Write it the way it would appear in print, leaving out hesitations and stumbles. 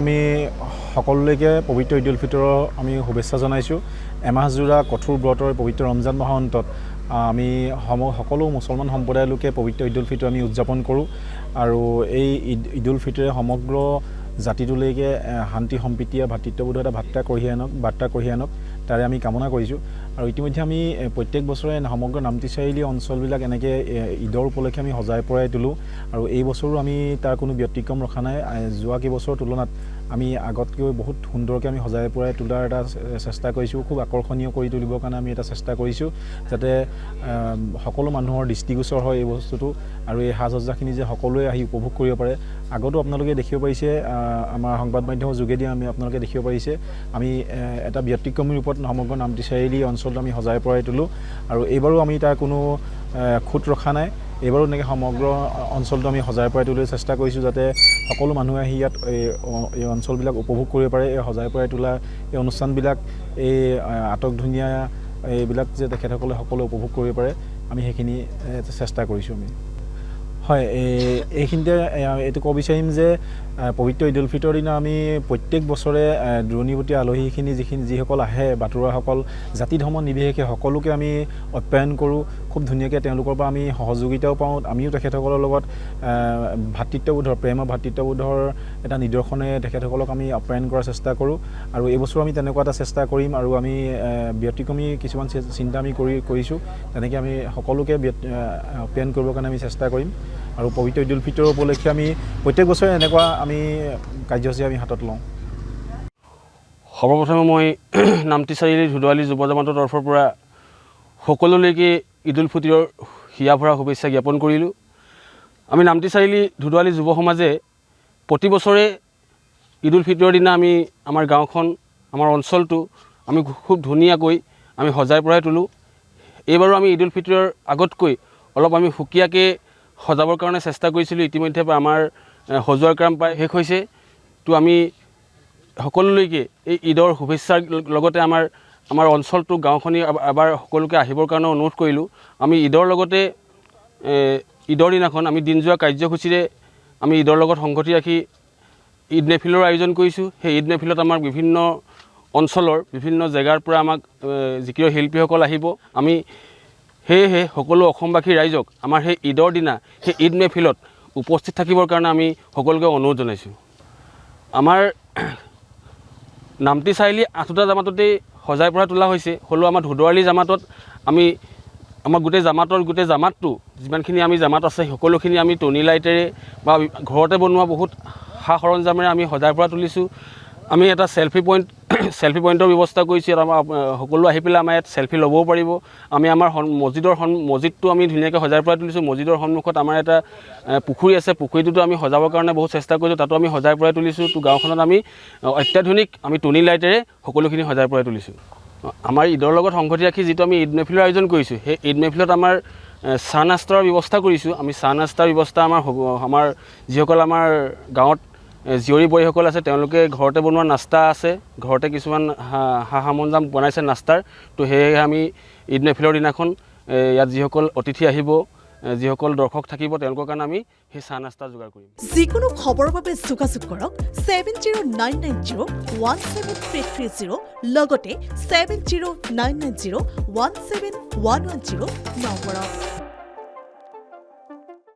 আমি সকলোলৈকে পবিত্ৰ ঈদ উল ফিতৰৰ আমি শুভেচ্ছা জনাইছোঁ। এমাহজোৰা কঠোৰ ব্ৰতৰ পবিত্ৰ ৰমজান মাহৰ অন্তত আমি সকলো মুছলমান সম্প্ৰদায়ৰ লোকে পবিত্ৰ ঈদ উল ফিতৰ আমি উদযাপন কৰোঁ আৰু এই ঈদ উল ফিতৰে সমগ্ৰ জাতিটোলৈকে শান্তি সম্প্ৰীতি ভাতৃত্ববোধ এটা বাৰ্তা কঢ়িয়াই আনক তাৰে আমি কামনা কৰিছোঁ। আৰু ইতিমধ্যে আমি প্ৰত্যেক বছৰে সমগ্ৰ নামতি চাৰিআলি অঞ্চলবিলাক এনেকৈ ঈদৰ উপলক্ষে আমি সজাই পৰাই তোলোঁ আৰু এই বছৰো আমি তাৰ কোনো ব্যতিক্ৰম ৰখা নাই। যোৱা কেইবছৰৰ তুলনাত আমি আগতকৈ বহুত সুন্দৰকৈ আমি সজাই পৰাই তোলাৰ এটা চেষ্টা কৰিছোঁ, খুব আকৰ্ষণীয় কৰি তুলিবৰ কাৰণে আমি এটা চেষ্টা কৰিছোঁ যাতে সকলো মানুহৰ দৃষ্টিগোচৰ হয় এই বস্তুটো আৰু এই সাজ সজ্জাখিনি যে সকলোৱে আহি উপভোগ কৰিব পাৰে। আগতো আপোনালোকে দেখিব পাৰিছে, আমাৰ সংবাদ মাধ্যমৰ যোগেদি আপোনালোকে দেখিব পাৰিছে আমি এটা ব্যতিক্ৰমী ৰূপত সমগ্ৰ নামতি চাৰিআলি অঞ্চলটো আমি সজাই পৰাই তোলোঁ আৰু এইবাৰো আমি তাৰ কোনো খুঁত ৰখা নাই। এইবাৰো এনেকৈ সমগ্ৰ অঞ্চলটো আমি সজাই পৰাই তুলিবলৈ চেষ্টা কৰিছোঁ যাতে সকলো মানুহে আহি ইয়াত এই অঞ্চলবিলাক উপভোগ কৰিব পাৰে। এই সজাই পৰাই তোলা এই অনুষ্ঠানবিলাক, এই আটকধুনীয়া এইবিলাক যে তেখেতসকলে সকলোৱে উপভোগ কৰিব পাৰে, আমি সেইখিনি চেষ্টা কৰিছোঁ আমি। হয়, এইখিনিতে এইটো ক'ব বিচাৰিম যে পবিত্ৰ ঈদ উল ফিতৰৰ দিনা আমি প্ৰত্যেক বছৰে দূৰণিবতীয়া আলহীখিনি যিসকল আহে, বাটৰুৱাসকল জাতি ধৰ্ম নিৰ্বিশেষে সকলোকে আমি আপ্যায়ন কৰোঁ। খুব ধুনীয়াকৈ তেওঁলোকৰ পৰা আমি সহযোগিতাও পাওঁ। আমিও তেখেতসকলৰ লগত ভাতৃত্ববোধৰ প্ৰেমৰ ভাতৃত্ববোধৰ এটা নিদৰ্শনে তেখেতসকলক আমি আপ্যায়ন কৰাৰ চেষ্টা কৰোঁ আৰু এইবছৰ আমি তেনেকুৱা এটা চেষ্টা কৰিম আৰু আমি ব্যতিক্ৰমী কিছুমান চিন্তা আমি কৰিছোঁ। তেনেকৈ আমি সকলোকে আপ্যায়ন কৰিবৰ কাৰণে আমি চেষ্টা কৰিম আৰু পবিত্ৰ ঈদ উল ফিতৰৰ উপলক্ষে আমি প্ৰত্যেক বছৰে এনেকুৱা আমি কাৰ্যসূচী আমি হাতত লওঁ। সৰ্বপ্ৰথমে মই নামতি চাৰিআলি ধুদুৱালি যুৱ জামাতৰ তৰফৰ পৰা সকলোলৈকে ঈদ উল ফিতৰৰ হিয়া ভৰা শুভেচ্ছা জ্ঞাপন কৰিলোঁ। আমি নামতি চাৰিআলি ধুদুৱালি যুৱ সমাজে প্ৰতি বছৰে ঈদ উল ফিতৰৰ দিনা আমি আমাৰ গাঁওখন, আমাৰ অঞ্চলটো আমি খুব ধুনীয়াকৈ আমি সজাই পৰাই তোলোঁ। এইবাৰো আমি ঈদ উল ফিতৰৰ আগতকৈ অলপ আমি সুকীয়াকৈ সজাবৰ কাৰণে চেষ্টা কৰিছিলোঁ। ইতিমধ্যে আমাৰ সজোৱাৰ কাম প্ৰায় শেষ হৈছে। তো আমি সকলোলৈকে এই ঈদৰ শুভেচ্ছাৰ লগতে আমাৰ অঞ্চলটো গাঁওখনি এবাৰ সকলোকে আহিবৰ কাৰণে অনুৰোধ কৰিলোঁ। আমি ঈদৰ লগতে ঈদৰ দিনাখন আমি দিনজোৰা কাৰ্যসূচীৰে আমি ঈদৰ লগত সংগতি ৰাখি ঈদ মেহফিলৰ আয়োজন কৰিছোঁ। সেই ঈদ মেহফিলত আমাৰ বিভিন্ন অঞ্চলৰ বিভিন্ন জেগাৰ পৰা আমাক যিকিয় শিল্পীসকল আহিব। আমি সেয়েহে সকলো অসমবাসী ৰাইজক আমাৰ সেই ঈদৰ দিনা সেই ঈদ মেহফিলত উপস্থিত থাকিবৰ কাৰণে আমি সকলোকে অনুৰোধ জনাইছোঁ। আমাৰ নামতি চাৰিআলি 8টা জামাততেই সজাই পৰাই তোলা হৈছে, হ'লেও আমাৰ ধুদুৱালি জামাতত আমাৰ গোটেই জামাতটো যিমানখিনি আমি জামাত আছে সকলোখিনি আমি টনি লাইটেৰে বা ঘৰতে বনোৱা বহুত সা সৰঞ্জামেৰে আমি সজাই পৰাই তুলিছোঁ। আমি এটা চেল্ফি পইণ্টৰ ব্যৱস্থা কৰিছোঁ। আমাৰ সকলো আহি পেলাই আমাৰ ইয়াত চেল্ফি ল'বও পাৰিব। আমি আমাৰ মছজিদটো আমি ধুনীয়াকৈ সজাই পৰাই তুলিছোঁ। মছজিদৰ সন্মুখত আমাৰ এটা পুখুৰী আছে, পুখুৰীটোতো আমি সজাবৰ কাৰণে বহুত চেষ্টা কৰিছোঁ, তাতো আমি সজাই পৰাই তুলিছোঁ। তো গাঁওখনত আমি অত্যাধুনিক আমি টনি লাইটেৰে সকলোখিনি সজাই পৰাই তুলিছোঁ। আমাৰ ঈদৰ লগত সংগতি ৰাখি যিটো আমি ঈদ মেহফিলৰ আয়োজন কৰিছোঁ, সেই ঈদ মেহফিলত আমাৰ চাহ নাস্তাৰ ব্যৱস্থা কৰিছোঁ। আমি চাহ নাস্তাৰ ব্যৱস্থা আমাৰ যিসকল আমাৰ গাঁৱত জীয়ৰী বোৱাৰীসকল আছে তেওঁলোকে ঘৰতে বনোৱা নাস্তা আছে, ঘৰতে কিছুমান সা সৰঞ্জাম বনাইছে নাস্তাৰ। তো সেয়েহে আমি ঈদ মেহফিলৰ দিনাখন ইয়াত যিসকল অতিথি আহিব, যিসকল দৰ্শক থাকিব তেওঁলোকৰ কাৰণে আমি সেই চাহ নাস্তা যোগাৰ কৰিম। যিকোনো খবৰৰ বাবে যোগাযোগ কৰক 7099017330 লগতে 7099017110 নম্বৰত।